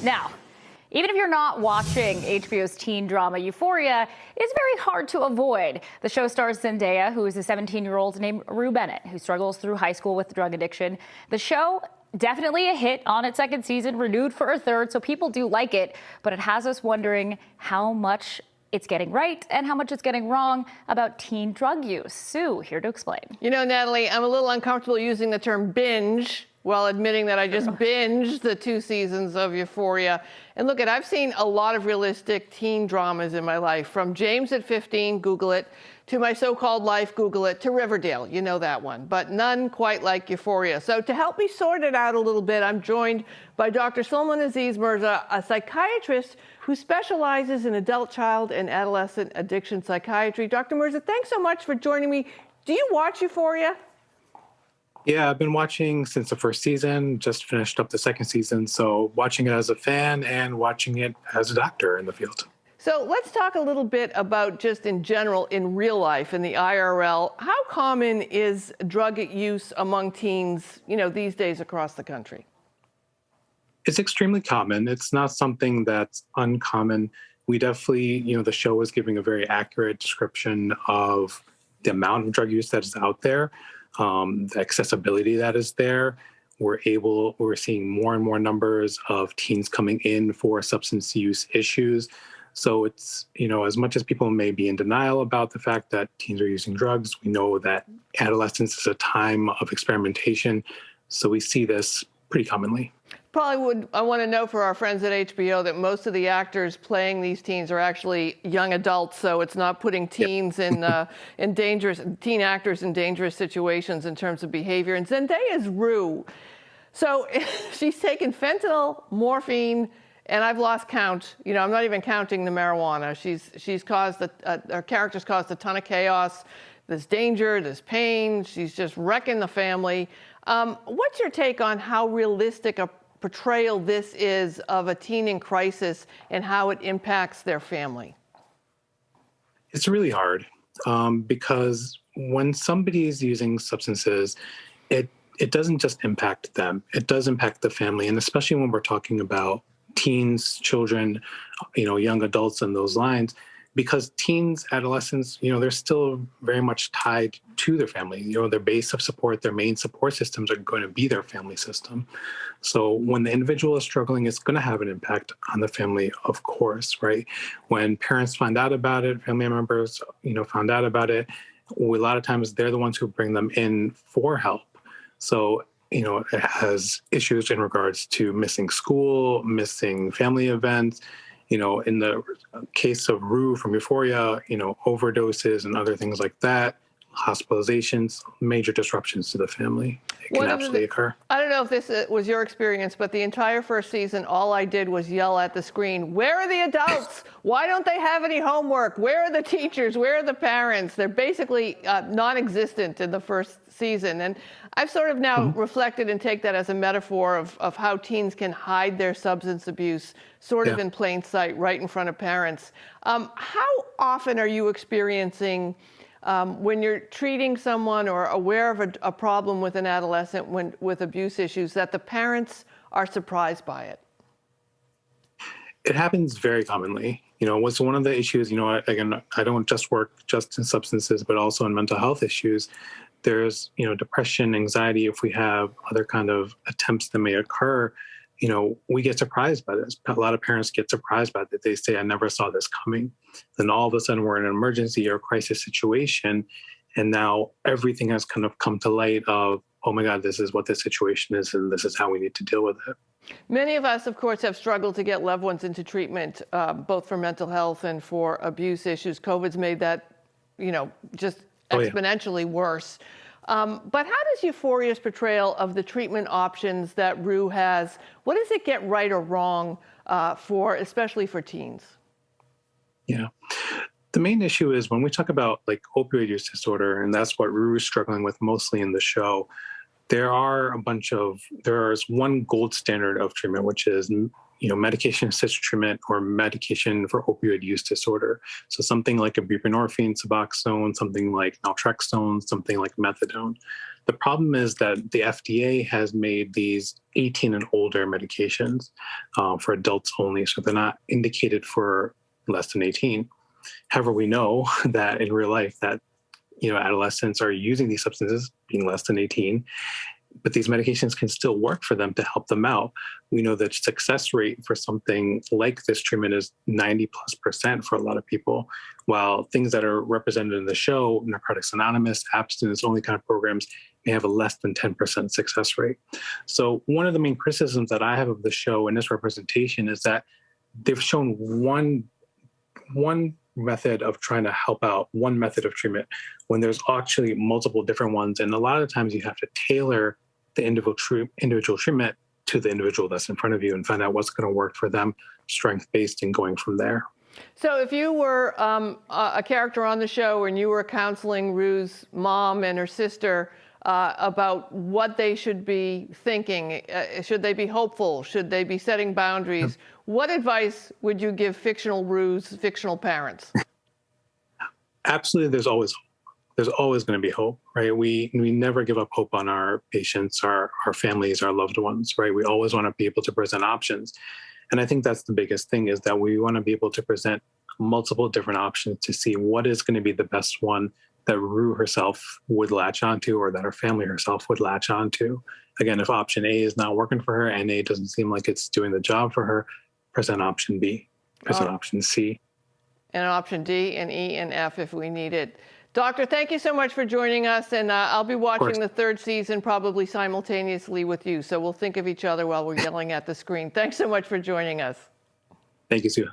Now, even if you're not watching HBO's teen drama Euphoria, it's very hard to avoid. The show stars Zendaya, who is a 17-year-old named Rue Bennett, who struggles through high school with drug addiction. The show, definitely a hit on its second season, renewed for a third, so people do like it. But it has us wondering how much it's getting right and how much it's getting wrong about teen drug use. Sue, here to explain. You know, Natalie, I'm a little uncomfortable using the term binge while admitting that I just binged the 2 seasons of Euphoria. And look, I've seen a lot of realistic teen dramas in my life, from James at 15, Google it, to My So-Called Life, Google it, to Riverdale, you know that one, but none quite like Euphoria. So to help me sort it out a little bit, I'm joined by Dr. Sulman Aziz Mirza, a psychiatrist who specializes in adult, child, and adolescent addiction psychiatry. Dr. Mirza, thanks so much for joining me. Do you watch Euphoria? Yeah, I've been watching since the first season, just finished up the second season. So watching it as a fan and watching it as a doctor in the field. So let's talk a little bit about just in general, in real life, in the IRL. How common is drug use among teens, you know, these days across the country? It's extremely common. It's not something that's uncommon. We definitely, the show is giving a very accurate description of the amount of drug use that is out there. The accessibility that is there. We're seeing more and more numbers of teens coming in for substance use issues. So it's, as much as people may be in denial about the fact that teens are using drugs, we know that adolescence is a time of experimentation. So we see this pretty commonly. I want to know for our friends at HBO that most of the actors playing these teens are actually young adults, so it's not putting teens teen actors in dangerous situations in terms of behavior. And Zendaya's Rue. So she's taken fentanyl, morphine, and I've lost count. I'm not even counting the marijuana. Her character's caused a ton of chaos. There's danger, there's pain. She's just wrecking the family. What's your take on how realistic a portrayal this is of a teen in crisis and how it impacts their family? It's really hard because when somebody is using substances, it doesn't just impact them. It does impact the family, and especially when we're talking about teens, children, young adults in those lines, because teens, adolescents, they're still very much tied to their family. Their base of support, their main support systems are going to be their family system. So when the individual is struggling, it's going to have an impact on the family, of course, right? When parents find out about it, family members, found out about it, a lot of times they're the ones who bring them in for help. So, it has issues in regards to missing school, missing family events. In the case of Rue from Euphoria, overdoses and other things like that, hospitalizations, major disruptions to the family. It can absolutely occur. I don't know if this was your experience, but the entire first season, all I did was yell at the screen, where are the adults? Why don't they have any homework? Where are the teachers? Where are the parents? They're basically non-existent in the first season. And I've sort of now reflected and take that as a metaphor of how teens can hide their substance abuse sort of in plain sight, right in front of parents. How often are you experiencing when you're treating someone or aware of a problem with an adolescent with abuse issues that the parents are surprised by it? It happens very commonly. What's one of the issues, again, I don't just work just in substances, but also in mental health issues. There's, depression, anxiety. If we have other kind of attempts that may occur, we get surprised by this. A lot of parents get surprised by that. They say, I never saw this coming. Then all of a sudden we're in an emergency or crisis situation. And now everything has kind of come to light of, oh my God, this is what the situation is, and this is how we need to deal with it. Many of us, of course, have struggled to get loved ones into treatment, both for mental health and for abuse issues. COVID's made that, just exponentially worse. But how does Euphoria's portrayal of the treatment options that Rue has, what does it get right or wrong especially for teens? Yeah. The main issue is when we talk about opioid use disorder, and that's what Rue is struggling with mostly in the show, there's one gold standard of treatment, which is medication-assisted treatment or medication for opioid use disorder. So something like a buprenorphine, Suboxone, something like naltrexone, something like methadone. The problem is that the FDA has made these 18 and older medications for adults only, so they're not indicated for less than 18. However, we know that in real life that adolescents are using these substances, being less than 18, but these medications can still work for them to help them out. We know that success rate for something like this treatment is 90+% for a lot of people, while things that are represented in the show, Narcotics Anonymous, abstinence-only kind of programs, may have a less than 10% success rate. So one of the main criticisms that I have of the show and this representation is that they've shown one method of trying to help out, one method of treatment, when there's actually multiple different ones. And a lot of times you have to tailor the individual treatment to the individual that's in front of you and find out what's going to work for them, strength-based, and going from there. So if you were a character on the show and you were counseling Rue's mom and her sister about what they should be thinking, should they be hopeful? Should they be setting boundaries? What advice would you give fictional Rue's fictional parents? Absolutely, there's always going to be hope, right? We never give up hope on our patients, our families, our loved ones, right? We always want to be able to present options. And I think that's the biggest thing, is that we want to be able to present multiple different options to see what is going to be the best one that Rue herself would latch onto, or that her family herself would latch onto. Again, if option A is not working for her and A doesn't seem like it's doing the job for her, present option B, present option C. And option D and E and F if we need it. Doctor, thank you so much for joining us, and I'll be watching the third season probably simultaneously with you, so we'll think of each other while we're yelling at the screen. Thanks so much for joining us. Thank you, Sue.